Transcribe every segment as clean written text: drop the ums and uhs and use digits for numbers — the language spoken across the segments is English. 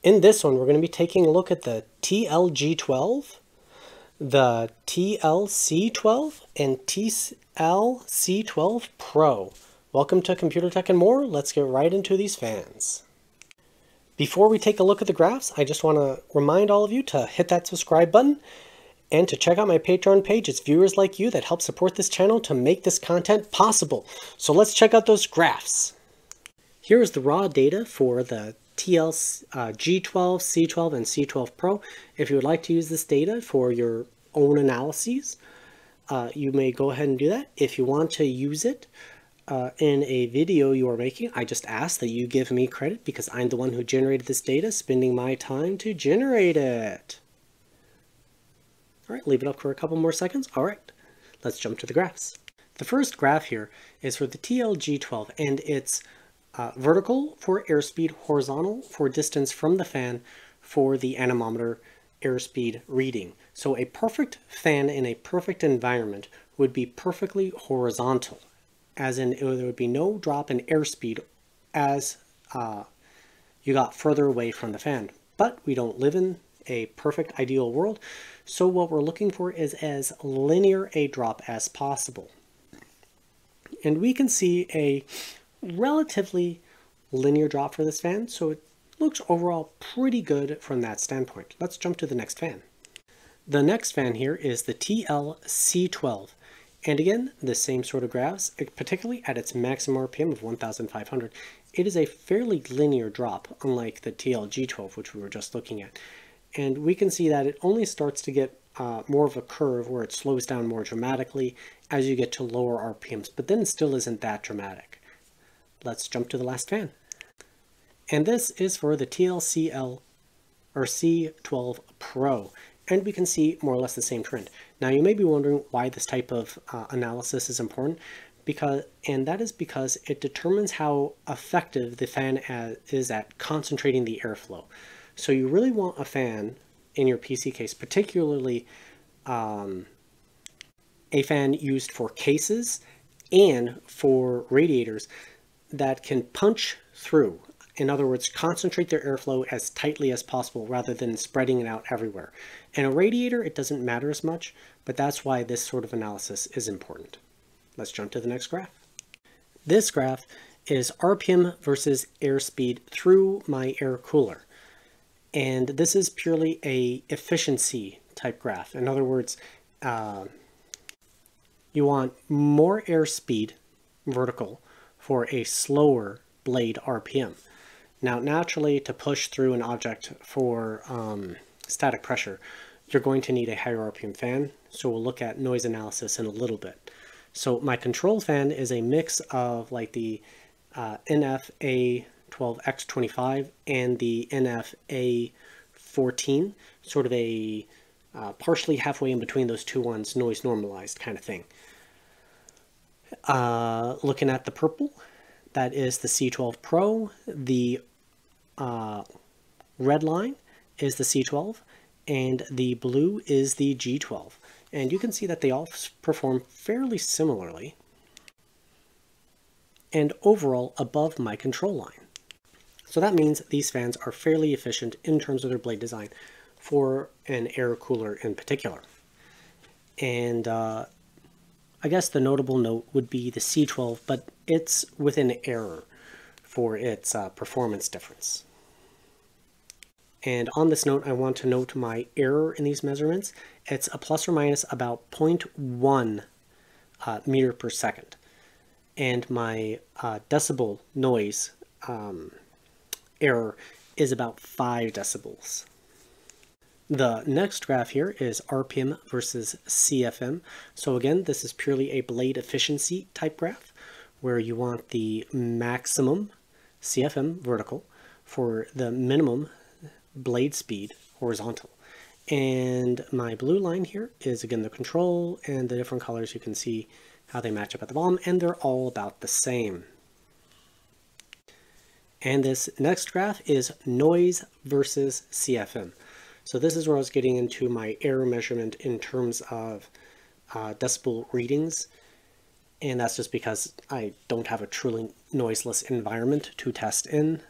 In this one, we're going to be taking a look at the TL-G12, the TL-C12, and TL-C12 Pro. Welcome to Computer Tech and More. Let's get right into these fans. Before we take a look at the graphs, I just want to remind all of you to hit that subscribe button and to check out my Patreon page. It's viewers like you that help support this channel to make this content possible. So let's check out those graphs. Here is the raw data for the TL-G12, C12, and C12 Pro. If you would like to use this data for your own analyses, you may go ahead and do that. If you want to use it in a video you are making, I just ask that you give me credit because I'm the one who generated this data, spending my time to generate it. All right, leave it up for a couple more seconds. All right, let's jump to the graphs. The first graph here is for the TL-G12, and it's vertical for airspeed, horizontal for distance from the fan for the anemometer airspeed reading. So a perfect fan in a perfect environment would be perfectly horizontal, as in there would be no drop in airspeed as you got further away from the fan. But we don't live in a perfect ideal world, so what we're looking for is as linear a drop as possible. And we can see a relatively linear drop for this fan, so it looks overall pretty good from that standpoint. Let's jump to the next fan. The next fan here is the TL-C12, and again the same sort of graphs, particularly at its maximum RPM of 1500. It is a fairly linear drop, unlike the TL-G12, which we were just looking at, and we can see that it only starts to get more of a curve where it slows down more dramatically as you get to lower RPMs, but then it still isn't that dramatic. Let's jump to the last fan. And this is for the TL-C12 Pro. And we can see more or less the same trend. Now you may be wondering why this type of analysis is important, and that is because it determines how effective the fan is at concentrating the airflow. So you really want a fan in your PC case, particularly a fan used for cases and for radiators, that can punch through. In other words, concentrate their airflow as tightly as possible rather than spreading it out everywhere. In a radiator, it doesn't matter as much, but that's why this sort of analysis is important. Let's jump to the next graph. This graph is RPM versus airspeed through my Aircooler. And this is purely a efficiency type graph. In other words, you want more airspeed vertical for a slower blade RPM. Now, naturally, to push through an object for static pressure, you're going to need a higher RPM fan, so we'll look at noise analysis in a little bit. So my control fan is a mix of like the NF-A12X25 and the NF-A14, sort of a partially halfway in between those two ones, noise normalized kind of thing. Looking at the purple, that is the C12 Pro. The red line is the C12, and the blue is the G12. And you can see that they all perform fairly similarly and overall above my control line. So that means these fans are fairly efficient in terms of their blade design for an air cooler in particular. And I guess the notable note would be the C12, but it's within error for its performance difference. And on this note, I want to note my error in these measurements. It's a plus or minus about 0.1 meter per second. And my decibel noise error is about 5 decibels. The next graph here is RPM versus CFM. So again, this is purely a blade efficiency type graph where you want the maximum CFM vertical for the minimum blade speed horizontal. And my blue line here is again the control, and the different colors, you can see how they match up at the bottom, and they're all about the same. And this next graph is noise versus CFM. So this is where I was getting into my error measurement in terms of decibel readings, and that's just because I don't have a truly noiseless environment to test in.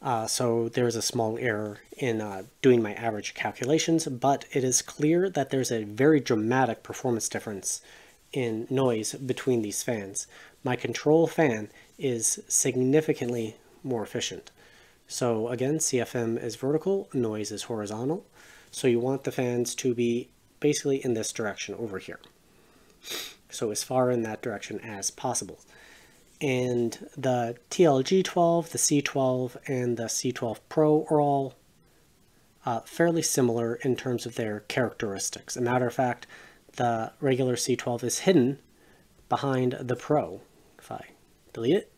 So there's a small error in doing my average calculations, but it is clear that there's a very dramatic performance difference in noise between these fans. My control fan is significantly more efficient. So again, CFM is vertical, noise is horizontal. So you want the fans to be basically in this direction over here. So as far in that direction as possible. And the TL-G12, the C12, and the C12 Pro are all fairly similar in terms of their characteristics. As a matter of fact, the regular C12 is hidden behind the Pro. If I delete it.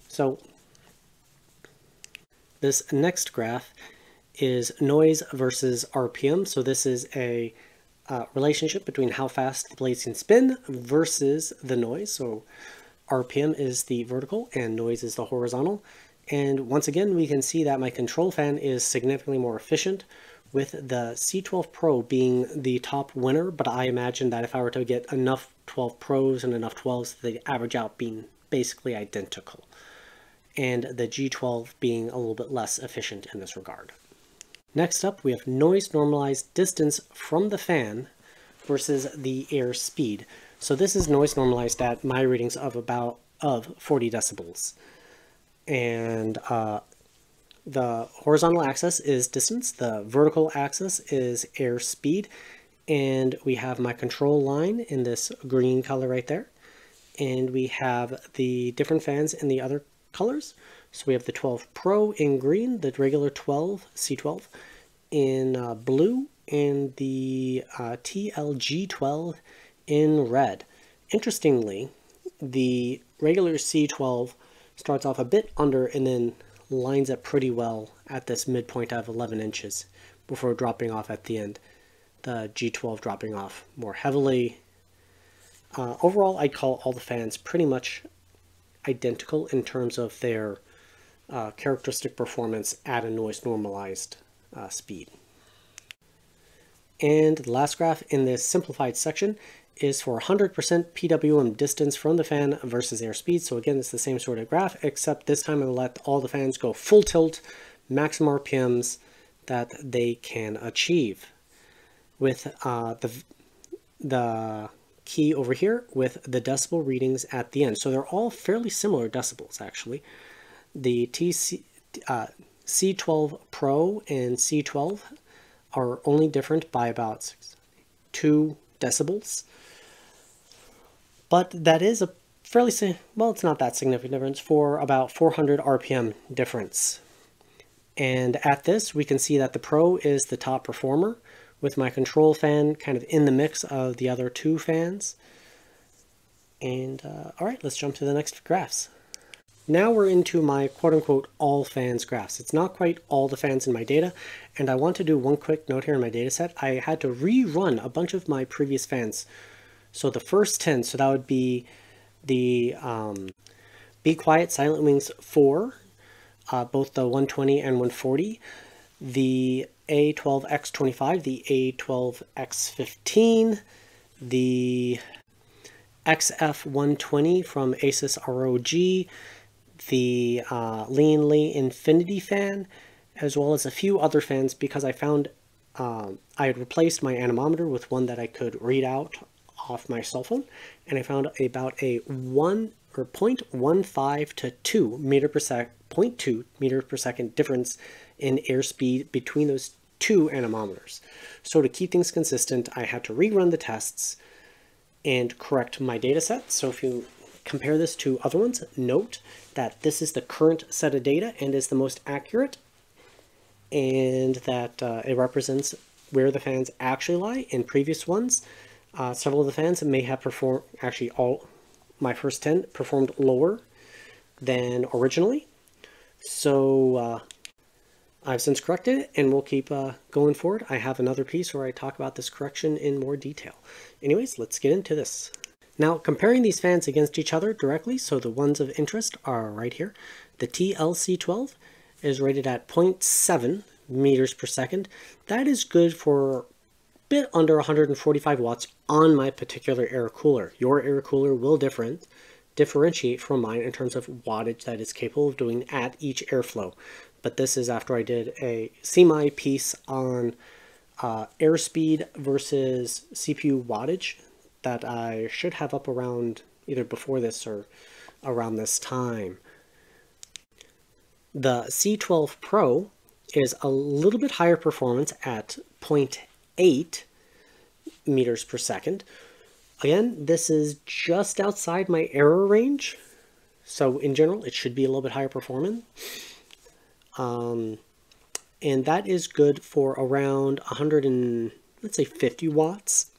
So this next graph is noise versus RPM. So this is a relationship between how fast the blades can spin versus the noise. So RPM is the vertical and noise is the horizontal. And once again, we can see that my control fan is significantly more efficient, with the C12 Pro being the top winner. But I imagine that if I were to get enough 12 Pros and enough 12s, they average out being basically identical. And the G12 being a little bit less efficient in this regard. Next up, we have noise normalized distance from the fan versus the air speed. So this is noise normalized at my readings of 40 decibels. And the horizontal axis is distance, the vertical axis is air speed, and we have my control line in this green color right there. And we have the different fans in the other colors. So we have the 12 Pro in green, the regular 12, C12 in blue, and the TL-G12 in red. Interestingly, the regular C12 starts off a bit under and then lines up pretty well at this midpoint of 11 inches before dropping off at the end. The G12 dropping off more heavily. Overall, I'd call all the fans pretty much identical in terms of their characteristic performance at a noise normalized speed. And the last graph in this simplified section is for 100% PWM distance from the fan versus airspeed. So again, it's the same sort of graph, except this time I'll let all the fans go full tilt, maximum RPMs that they can achieve. With the key over here with the decibel readings at the end. So they're all fairly similar decibels, actually. The C12 Pro and C12 are only different by about 2 decibels. But that is a fairly, well, it's not that significant difference, for about 400 RPM difference. And at this, we can see that the Pro is the top performer, with my control fan kind of in the mix of the other 2 fans. And all right, let's jump to the next graphs. Now we're into my quote-unquote all fans graphs. It's not quite all the fans in my data, and I want to do one quick note here in my data set. I had to rerun a bunch of my previous fans. So the first 10, so that would be the Be Quiet Silent Wings 4, both the 120 and 140, the A12X25, the A12X15, the XF120 from Asus ROG, the lian-li Infinity fan, as well as a few other fans, because I found I had replaced my anemometer with one that I could read out off my cell phone, and I found about a 0.15 to 2 meter per second, 0.2 meter per second difference in airspeed between those 2 anemometers. So to keep things consistent, I had to rerun the tests and correct my data set. So if you compare this to other ones, note that this is the current set of data and is the most accurate, and that it represents where the fans actually lie. In previous ones, several of the fans may have performed, actually all my first 10 performed lower than originally. So I've since corrected it, and we'll keep going forward. I have another piece where I talk about this correction in more detail. Anyways, let's get into this. Now, comparing these fans against each other directly, so the ones of interest are right here. The TL-C12 is rated at 0.7 meters per second. That is good for a bit under 145 watts on my particular air cooler. Your air cooler will differ, differentiate from mine in terms of wattage that it's capable of doing at each airflow. But this is after I did a semi piece on airspeed versus CPU wattage that I should have up around either before this or around this time. The C12 Pro is a little bit higher performance at 0.8 meters per second. Again, this is just outside my error range, so in general it should be a little bit higher performing. And that is good for around 50 watts,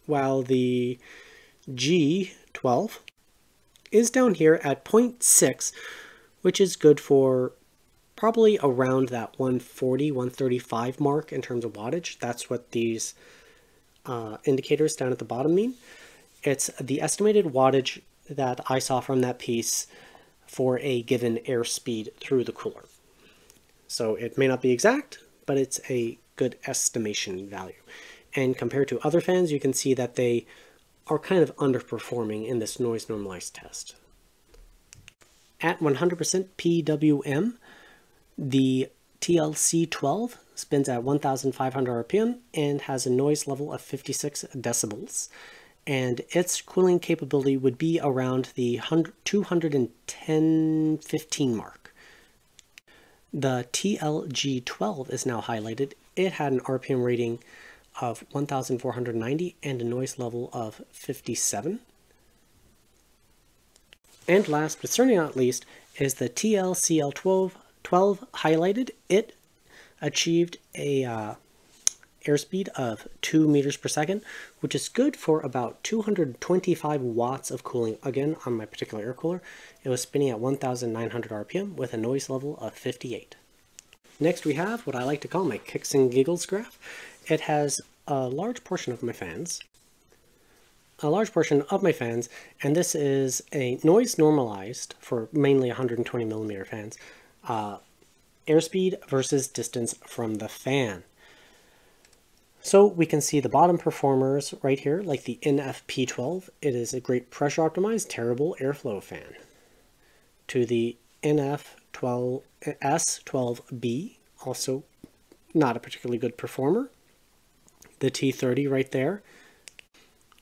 while the G12 is down here at 0.6, which is good for probably around that 140, 135 mark in terms of wattage. That's what these indicators down at the bottom mean. It's the estimated wattage that I saw from that piece for a given airspeed through the cooler. So it may not be exact, but it's a good estimation value. And compared to other fans, you can see that they are kind of underperforming in this noise normalized test. At 100% PWM, the TL-C12 spins at 1,500 RPM and has a noise level of 56 decibels. And its cooling capability would be around the 210-15 mark. The TL-G12 is now highlighted. It had an RPM rating of 1,490 and a noise level of 57. And last, but certainly not least, is the TL-CL12 highlighted. It achieved a airspeed of 2 meters per second, which is good for about 225 watts of cooling. Again, on my particular air cooler, it was spinning at 1,900 RPM with a noise level of 58. Next, we have what I like to call my kicks and giggles graph. It has a large portion of my fans, and this is a noise normalized for mainly 120 millimeter fans, airspeed versus distance from the fan. So we can see the bottom performers right here, like the NF-P12. It is a great pressure optimized, terrible airflow fan. To the NF-S12B, also not a particularly good performer. The T30 right there.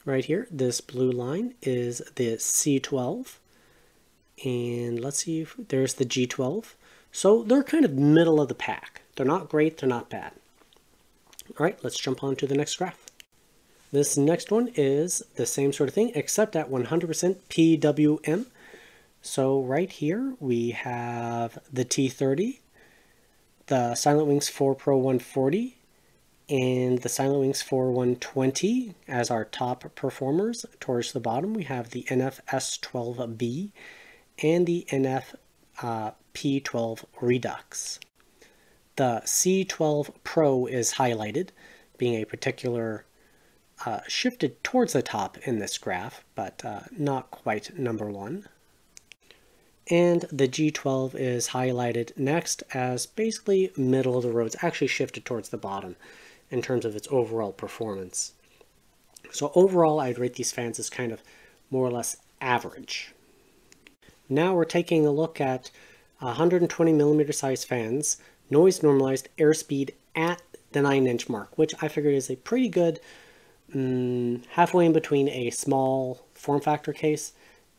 Right here, this blue line is the C12. And let's see, if there's the G12. So they're kind of middle of the pack. They're not great, they're not bad. All right, let's jump on to the next graph. This next one is the same sort of thing, except at 100% PWM. So right here, we have the T30, the Silent Wings 4 Pro 140, and the Silent Wings 4 120 as our top performers. Towards the bottom, we have the NF-S12B and the NF-P12 Redux. The C12 Pro is highlighted, being a particular shifted towards the top in this graph, but not quite number one. And the G12 is highlighted next as basically middle of the road. It's actually shifted towards the bottom in terms of its overall performance. So overall, I'd rate these fans as kind of more or less average. Now we're taking a look at 120 millimeter size fans, noise normalized airspeed at the 9-inch mark, which I figured is a pretty good halfway in between a small form factor case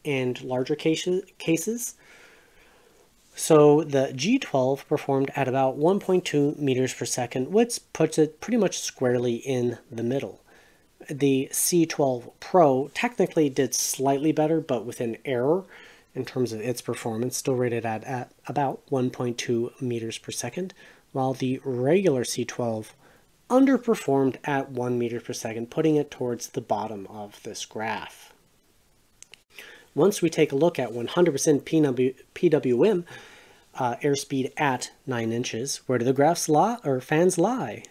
and larger cases. So the G12 performed at about 1.2 meters per second, which puts it pretty much squarely in the middle. The C12 Pro technically did slightly better, but with an error in terms of its performance, still rated at about 1.2 meters per second, while the regular C12 underperformed at 1 meter per second, putting it towards the bottom of this graph. Once we take a look at 100% PWM airspeed at 9 inches, where do the fans lie?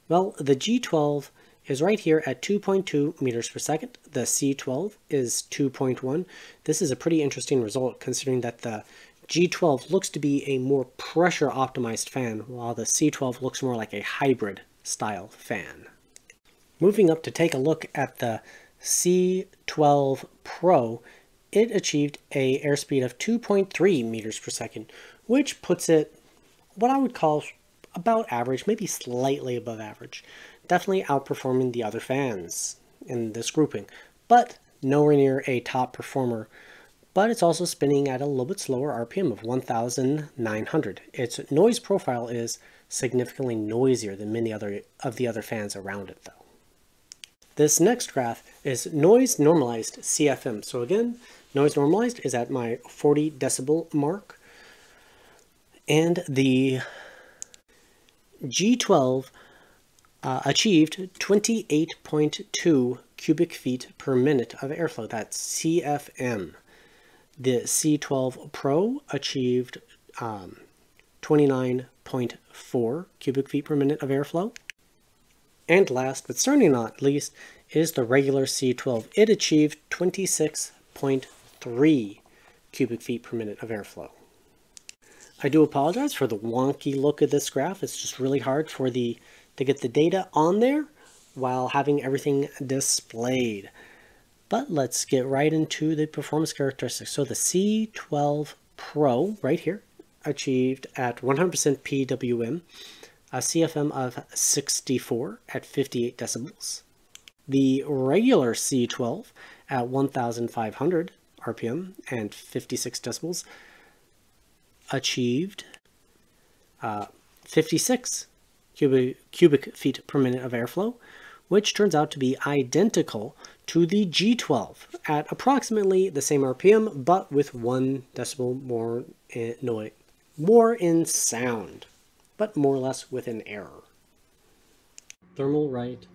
Well, the G12 is right here at 2.2 meters per second. The C12 is 2.1. This is a pretty interesting result considering that the G12 looks to be a more pressure optimized fan, while the C12 looks more like a hybrid style fan. Moving up to take a look at the C12 Pro, it achieved a airspeed of 2.3 meters per second, which puts it what I would call about average, maybe slightly above average. Definitely outperforming the other fans in this grouping, but nowhere near a top performer. But it's also spinning at a little bit slower RPM of 1,900. Its noise profile is significantly noisier than many of the other fans around it, though. This next graph is noise normalized CFM. So again, noise normalized is at my 40 decibel mark. And the G12 achieved 28.2 cubic feet per minute of airflow. That's CFM. The C12 Pro achieved 29.4 cubic feet per minute of airflow. And last, but certainly not least, is the regular C12. It achieved 26.3 cubic feet per minute of airflow. I do apologize for the wonky look of this graph. It's just really hard to get the data on there while having everything displayed. But let's get right into the performance characteristics. So the C12 Pro right here achieved at 100% PWM a CFM of 64 at 58 decibels. The regular C12 at 1,500 RPM and 56 decibels achieved 56 cubic feet per minute of airflow, which turns out to be identical to the G12 at approximately the same RPM, but with 1 decibel more in sound, but more or less with an error. ThermalRight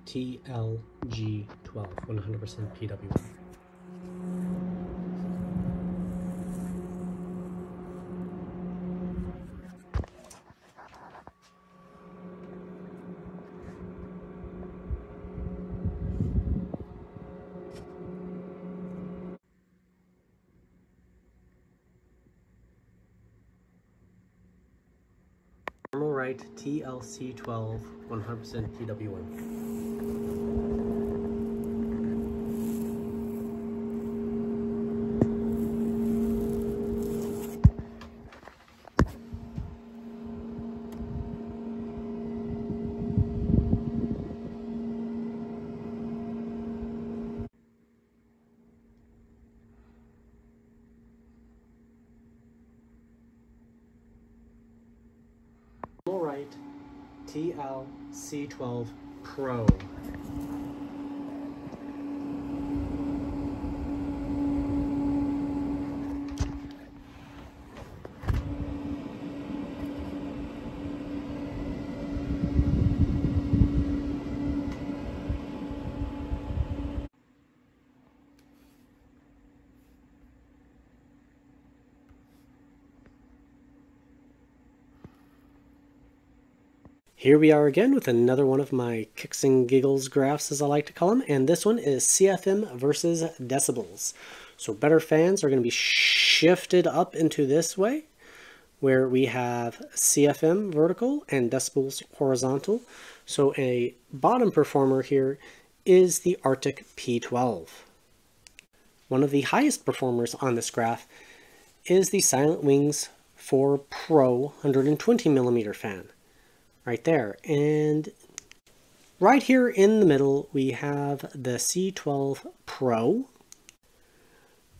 TL-G12, 100% PWM. ThermalRight TL-C12, 100% PWM. ThermalRight TL-C12 Pro. Here we are again with another one of my kicks and giggles graphs, as I like to call them, and this one is CFM versus decibels. So better fans are going to be shifted up into this way, where we have CFM vertical and decibels horizontal. So a bottom performer here is the Arctic P12. One of the highest performers on this graph is the Silent Wings 4 Pro 120 millimeter fan. Right there. And right here in the middle, we have the C12 Pro.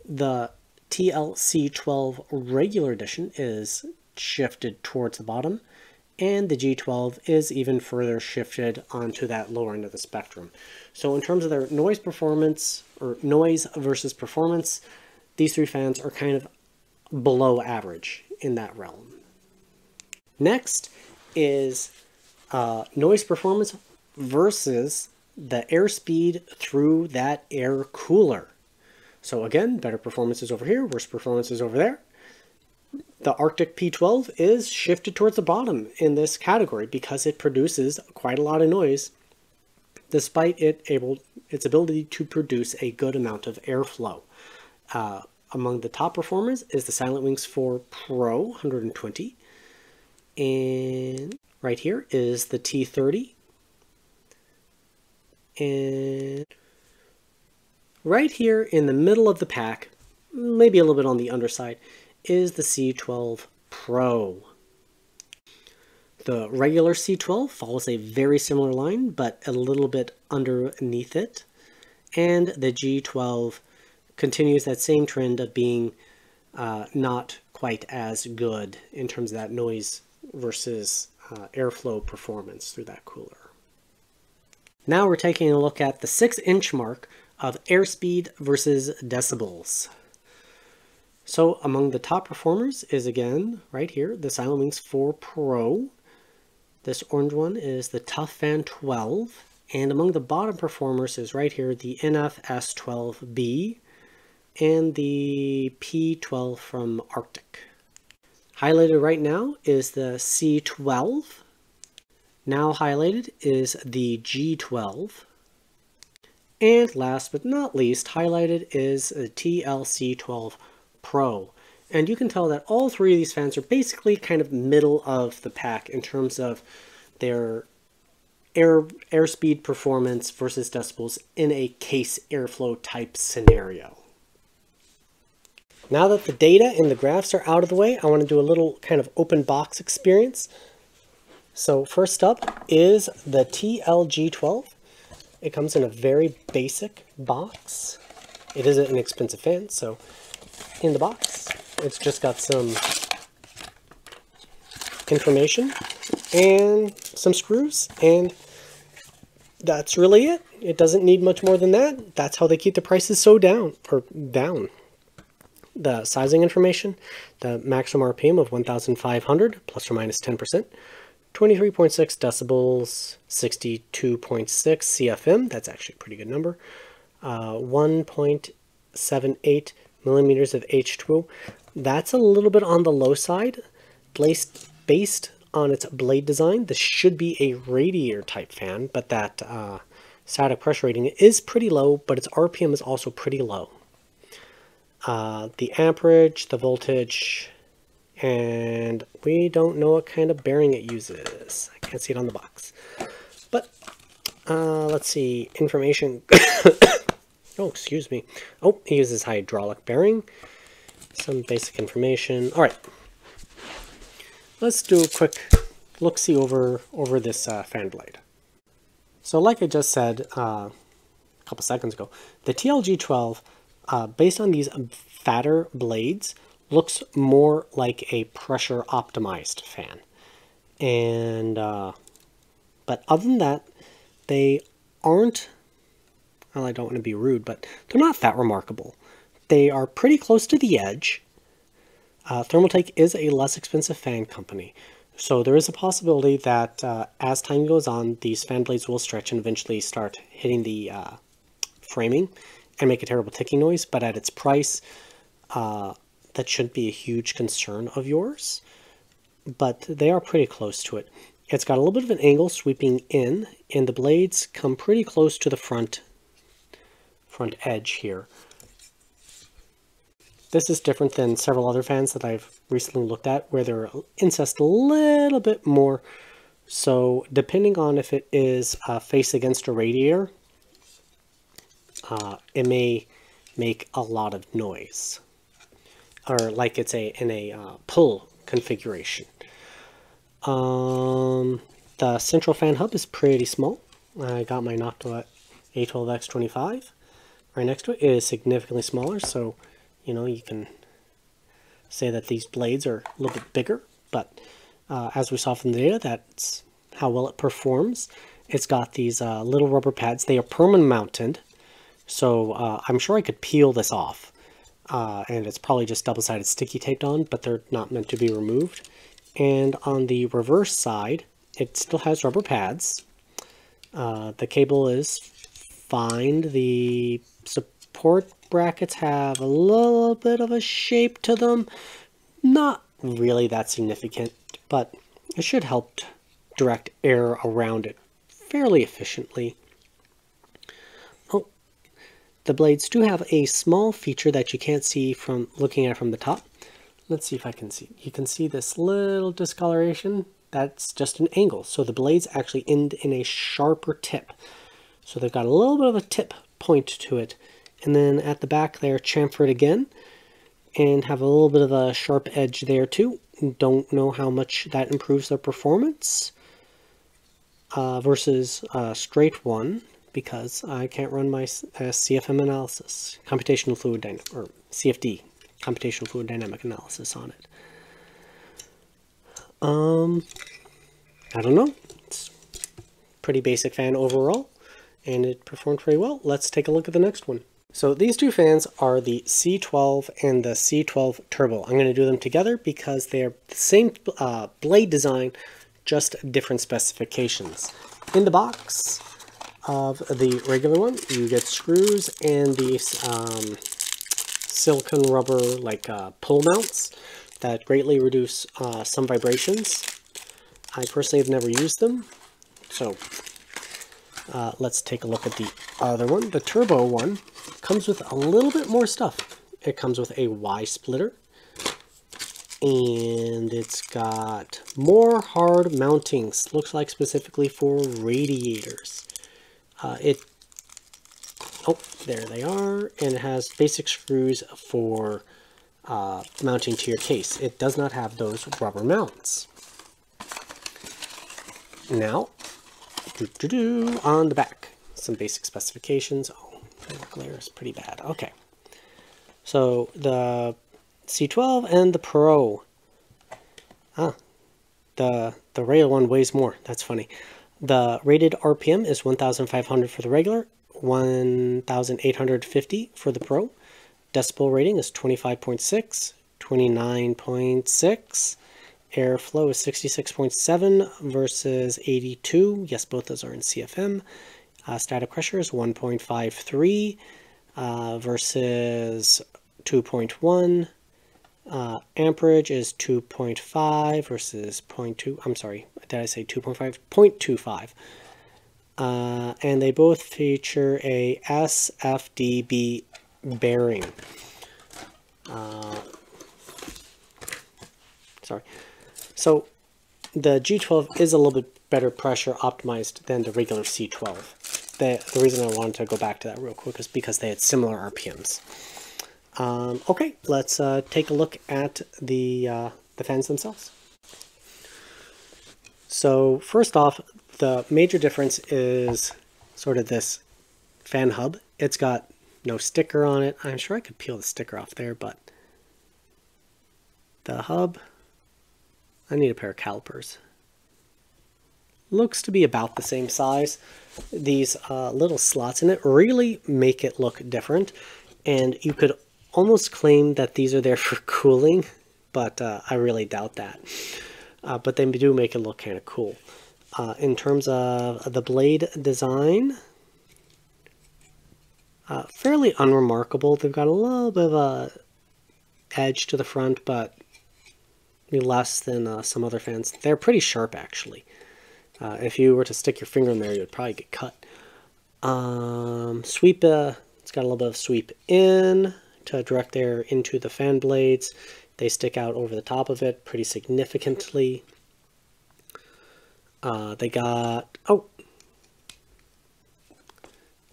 The TL-C12 regular edition is shifted towards the bottom, and the G12 is even further shifted onto that lower end of the spectrum. So in terms of their noise performance, or noise versus performance, these three fans are kind of below average in that realm. Next is noise performance versus the airspeed through that air cooler. So again, better performance is over here, worse performance is over there. The Arctic P12 is shifted towards the bottom in this category because it produces quite a lot of noise, despite its ability to produce a good amount of airflow. Among the top performers is the Silent Wings 4 Pro 120, and right here is the T30, and Right here in the middle of the pack, maybe a little bit on the underside, is the C12 Pro. The regular C12 follows a very similar line, but a little bit underneath it. And the G12 continues that same trend of being not quite as good in terms of that noise versus airflow performance through that cooler. Now we're taking a look at the 6-inch mark of airspeed versus decibels. So among the top performers is, again, right here, the SilentWings 4 Pro. This orange one is the Tough Fan 12. And among the bottom performers is right here the NF-S12B and the P12 from Arctic. Highlighted right now is the C12. Now highlighted is the G12. And last but not least, highlighted is the TL-C12 Pro. And you can tell that all three of these fans are basically kind of middle of the pack in terms of their airspeed performance versus decibels in a case airflow type scenario. Now that the data and the graphs are out of the way, I want to do a little kind of open box experience. So first up is the TL-G12. It comes in a very basic box. It is an inexpensive fan, so in the box, it's just got some information and some screws, and that's really it. It doesn't need much more than that. That's how they keep the prices so down. The sizing information, the maximum RPM of 1,500 plus or minus 10%, 23.6 decibels, 62.6 CFM, that's actually a pretty good number, 1.78 millimeters of H2O. That's a little bit on the low side. Based on its blade design, this should be a radiator type fan, but that static pressure rating is pretty low, but its RPM is also pretty low. The amperage, the voltage, and we don't know what kind of bearing it uses. I can't see it on the box. But let's see, information. Oh, excuse me. Oh, it uses hydraulic bearing. Some basic information. All right. Let's do a quick look-see over this fan blade. So like I just said a couple seconds ago, the TL-G12, based on these fatter blades, looks more like a pressure optimized fan. And but other than that, they aren't, well, I don't want to be rude, but they're not that remarkable. They are pretty close to the edge. Thermaltake is a less expensive fan company, so there is a possibility that as time goes on, these fan blades will stretch and eventually start hitting the framing and make a terrible ticking noise, but at its price, that shouldn't be a huge concern of yours, but they are pretty close to it. It's got a little bit of an angle sweeping in, and the blades come pretty close to the front edge here. This is different than several other fans that I've recently looked at, where they're incensed a little bit more. So depending on if it is face against a radiator, it may make a lot of noise, or like it's in a pull configuration. The central fan hub is pretty small. I got my Noctua A12X25. Right next to it is significantly smaller, so you know, you can say that these blades are a little bit bigger, but as we saw from the data, that's how well it performs. It's got these little rubber pads. They are permanent mounted, so I'm sure I could peel this off, and it's probably just double-sided sticky taped on, but they're not meant to be removed. And on the reverse side, it still has rubber pads. The cable is fine. The support brackets have a little bit of a shape to them. Not really that significant, but it should help direct air around it fairly efficiently. Oh, the blades do have a small feature that you can't see from looking at it from the top. Let's see if I can see. You can see this little discoloration. That's just an angle. So the blades actually end in a sharper tip. So they've got a little bit of a tip point to it. and then at the back they're chamfered again and have a little bit of a sharp edge there too. Don't know how much that improves their performance versus a straight one, because I can't run my CFM analysis, computational fluid dynamic, or CFD, computational fluid dynamic analysis on it. I don't know. It's pretty basic fan overall, and it performed pretty well. Let's take a look at the next one. So these two fans are the C12 and the C12 Turbo. I'm going to do them together because they're the same blade design, just different specifications. In the box of the regular one, you get screws and these silicone rubber like pull mounts that greatly reduce some vibrations. I personally have never used them, so let's take a look at the other one. The Turbo one comes with a little bit more stuff. It comes with a Y splitter, and it's got more hard mountings, looks like specifically for radiators. Oh, there they are, and it has basic screws for mounting to your case. It does not have those rubber mounts. Now, on the back, some basic specifications. Oh, the glare is pretty bad. Okay, so the C12 and the Pro. The regular one weighs more. That's funny. The rated RPM is 1,500 for the regular, 1,850 for the Pro. Decibel rating is 25.6, 29.6. Airflow is 66.7 versus 82. Yes, both those are in CFM. Static pressure is 1.53 versus 2.1. Amperage is 2.5 versus 0.2. I'm sorry, did I say 2.5? 0.25. And they both feature a SFDB bearing. Sorry. So the G12 is a little bit better pressure optimized than the regular C12. The reason I wanted to go back to that real quick is because they had similar RPMs. Okay, let's take a look at the fans themselves. So first off, the major difference is sort of this fan hub. It's got no sticker on it. I'm sure I could peel the sticker off there, but the hub, I need a pair of calipers. Looks to be about the same size. These little slots in it really make it look different, and you could almost claim that these are there for cooling, but I really doubt that. But they do make it look kind of cool. In terms of the blade design, fairly unremarkable. They've got a little bit of a edge to the front, but less than some other fans. They're pretty sharp, actually. If you were to stick your finger in there, you would probably get cut. Sweep, it's got a little bit of sweep in to direct air into the fan blades. They stick out over the top of it pretty significantly. They got,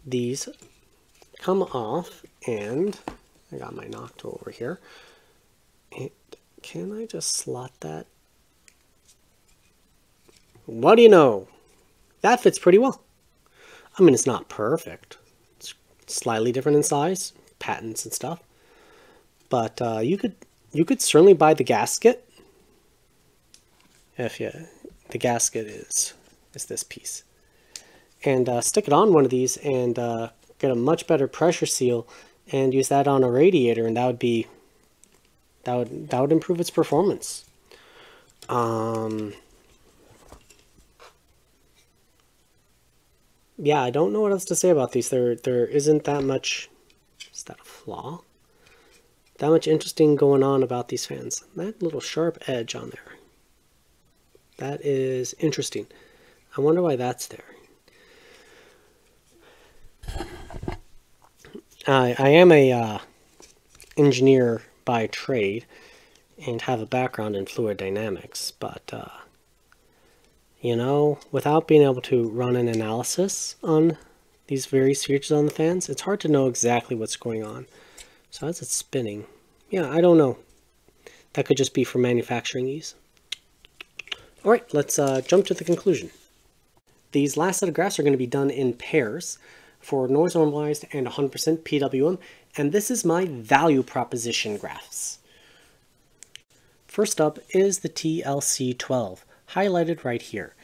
these come off, and I got my knock tool over here. And can I just slot that? What do you know? That fits pretty well. I mean, it's not perfect. It's slightly different in size, patents and stuff. But you could certainly buy the gasket. If the gasket is this piece, and stick it on one of these and get a much better pressure seal, and use that on a radiator, and that would improve its performance. Yeah, I don't know what else to say about these. There isn't that much. Is that a flaw? That much interesting going on about these fans. That little sharp edge on there. That is interesting. I wonder why that's there. I am a engineer by trade and have a background in fluid dynamics, but you know, without being able to run an analysis on these various features on the fans, it's hard to know exactly what's going on. So as it's spinning, yeah, I don't know. That could just be for manufacturing ease. All right, let's jump to the conclusion. These last set of graphs are going to be done in pairs for noise normalized and 100% PWM, and this is my value proposition graphs. First up is the TL-C12, highlighted right here.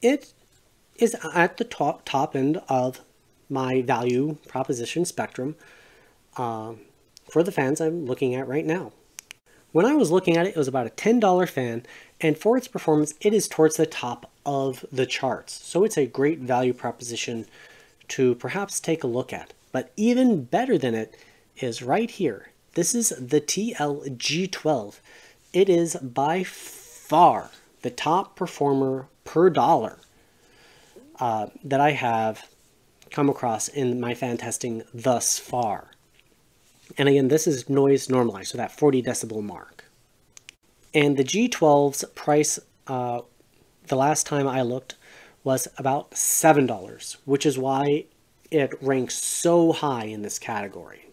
It is at the top end of my value proposition spectrum for the fans I'm looking at right now. When I was looking at it, it was about a $10 fan, and for its performance, it is towards the top of the charts. So it's a great value proposition to perhaps take a look at. But even better than it is right here. This is the TL-G12. It is by far the top performer per dollar that I have come across in my fan testing thus far. And again, this is noise normalized, so that 40 decibel mark. And the G12's price, the last time I looked, was about $7, which is why it ranks so high in this category.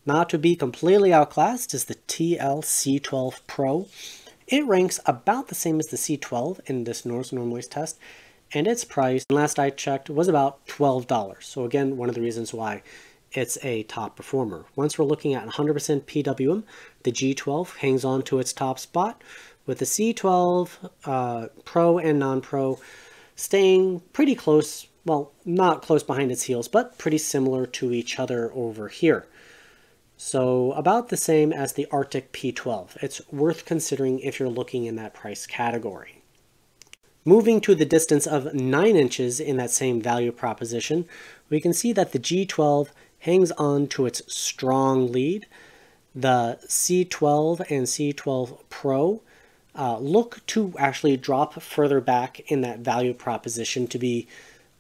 Not to be completely outclassed is the TL-C12 Pro. It ranks about the same as the C12 in this noise normalized test, and its price, last I checked, was about $12. So again, one of the reasons why it's a top performer. Once we're looking at 100% PWM, the G12 hangs on to its top spot, with the C12 Pro and non-Pro staying pretty close, well, not close behind its heels, but pretty similar to each other over here. So about the same as the Arctic P12. It's worth considering if you're looking in that price category. Moving to the distance of 9 inches in that same value proposition, we can see that the G12 hangs on to its strong lead. The C12 and C12 Pro look to actually drop further back in that value proposition to be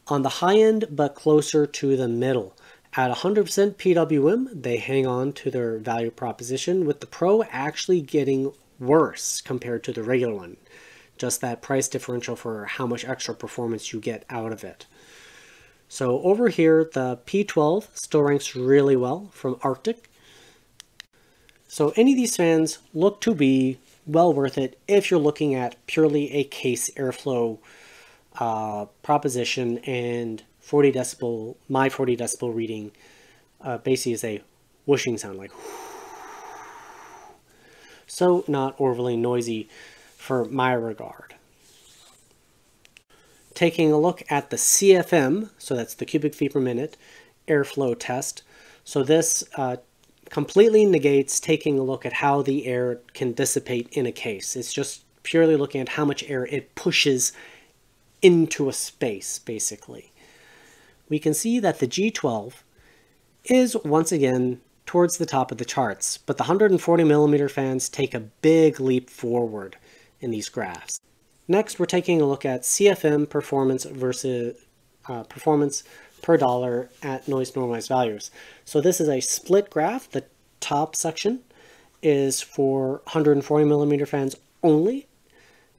on the high end but closer to the middle. At 100% PWM, they hang on to their value proposition, with the Pro actually getting worse compared to the regular one. Just that price differential for how much extra performance you get out of it. So over here, the P12 still ranks really well from Arctic. So any of these fans look to be well worth it if you're looking at purely a case airflow proposition, and 40 decibel, my 40 decibel reading basically is a whooshing sound, like so not overly noisy for my regard. Taking a look at the CFM, so that's the cubic feet per minute airflow test. So this completely negates taking a look at how the air can dissipate in a case. It's just purely looking at how much air it pushes into a space, basically. We can see that the G12 is once again towards the top of the charts, but the 140 millimeter fans take a big leap forward in these graphs. Next, we're taking a look at CFM performance versus performance per dollar at noise normalized values. So this is a split graph. The top section is for 140 millimeter fans only,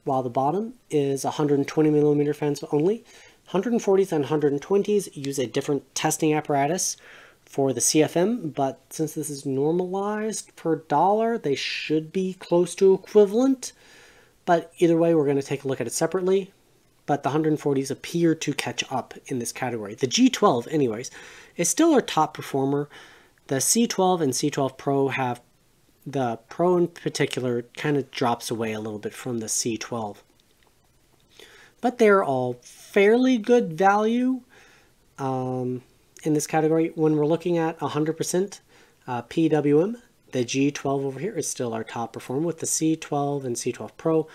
while the bottom is 120 millimeter fans only. 140s and 120s use a different testing apparatus for the CFM, but since this is normalized per dollar, they should be close to equivalent. But either way, we're going to take a look at it separately. But the 140s appear to catch up in this category. The G12, anyways, is still our top performer. The C12 and C12 Pro have, the Pro in particular kind of drops away a little bit from the C12. But they're all fairly good value in this category. When we're looking at 100% PWM, the G12 over here is still our top performer, with the C12 and C12 Pro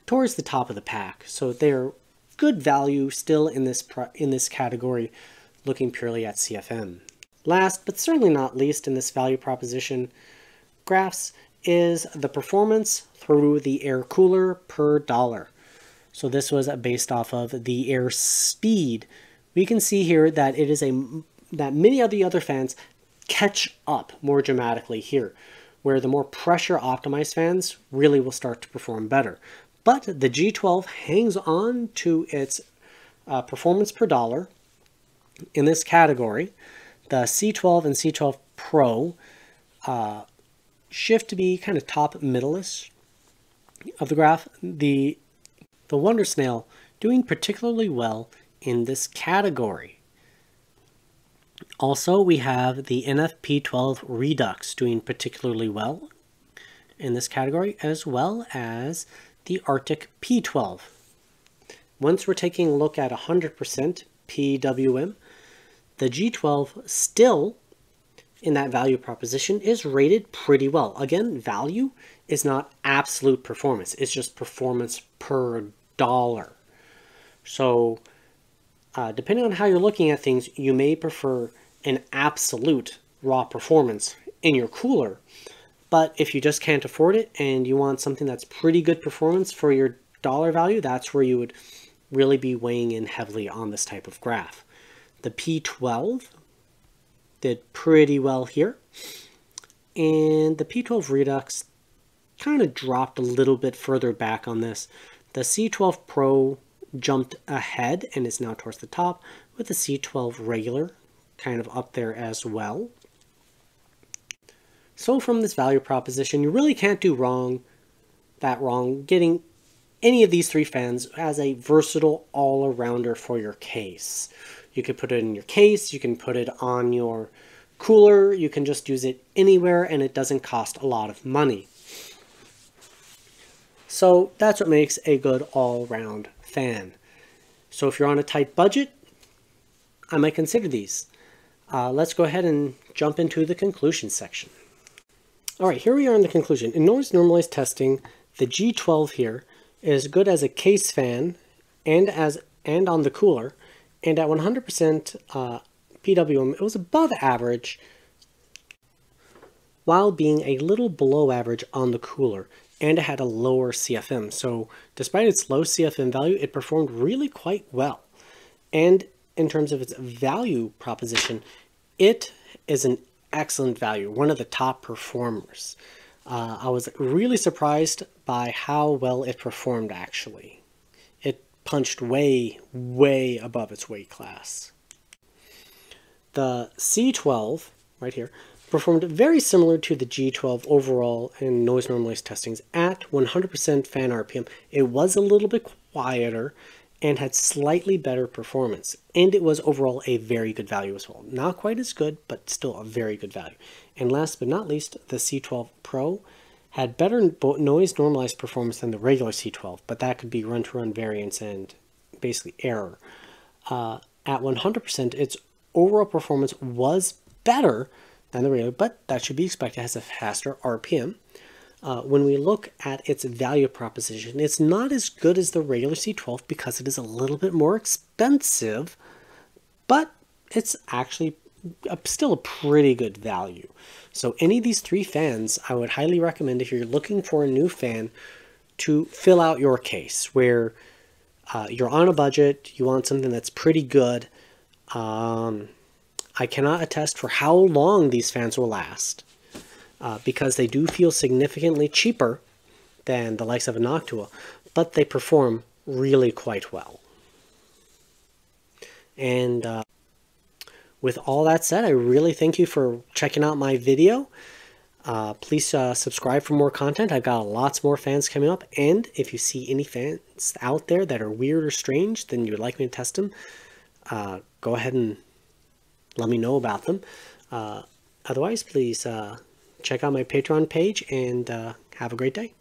towards the top of the pack. So they're good value still in this category, looking purely at CFM. Last, but certainly not least in this value proposition graphs, is the performance through the Aircooler per dollar. So this was based off of the Airspeed. We can see here that it is that many of the other fans catch up more dramatically here, where the more pressure optimized fans really will start to perform better. But the G12 hangs on to its performance per dollar In this category, the C12 and C12 Pro shift to be kind of top middle-ish of the graph. The Wonder Snail doing particularly well in this category. Also, we have the NFP12 Redux doing particularly well in this category, as well as the Arctic P12. Once we're taking a look at 100% PWM, the G12 still in that value proposition is rated pretty well. Again, value is not absolute performance. It's just performance per dollar. So depending on how you're looking at things, you may prefer an absolute raw performance in your cooler. But if you just can't afford it and you want something that's pretty good performance for your dollar value, that's where you would really be weighing in heavily on this type of graph. The P12 did pretty well here. And the P12 Redux kind of dropped a little bit further back on this. The C12 Pro jumped ahead and is now towards the top, with the C12 regular kind of up there as well. So from this value proposition, you really can't do wrong getting any of these three fans as a versatile all-arounder for your case. You could put it in your case, you can put it on your cooler, you can just use it anywhere, and it doesn't cost a lot of money. So that's what makes a good all-round fan. So if you're on a tight budget, I might consider these. Let's go ahead and jump into the conclusion section. All right, here we are in the conclusion. In noise normalized testing, the G12 here is good as a case fan and on the cooler, and at 100% PWM, it was above average while being a little below average on the cooler, and it had a lower CFM. So despite its low CFM value, it performed really quite well. And in terms of its value proposition, it is an excellent value, one of the top performers. I was really surprised by how well it performed, actually. It punched way, way above its weight class. The C12, right here, performed very similar to the G12 overall in noise normalized testings at 100% fan RPM. It was a little bit quieter and had slightly better performance, and it was overall a very good value as well. Not quite as good, but still a very good value. And last but not least, the C12 Pro had better noise normalized performance than the regular C12, but that could be run-to-run variance and basically error. At 100%, its overall performance was better than the regular, but that should be expected. It has a faster RPM. When we look at its value proposition, it's not as good as the regular C12 because it is a little bit more expensive, but it's actually still a pretty good value. So any of these three fans, I would highly recommend if you're looking for a new fan to fill out your case where you're on a budget, you want something that's pretty good. I cannot attest for how long these fans will last. Because they do feel significantly cheaper than the likes of a Noctua, but they perform really quite well. And with all that said, I really thank you for checking out my video. Please subscribe for more content. I've got lots more fans coming up, and if you see any fans out there that are weird or strange, then you would like me to test them, go ahead and let me know about them. Otherwise, please check out my Patreon page, and have a great day.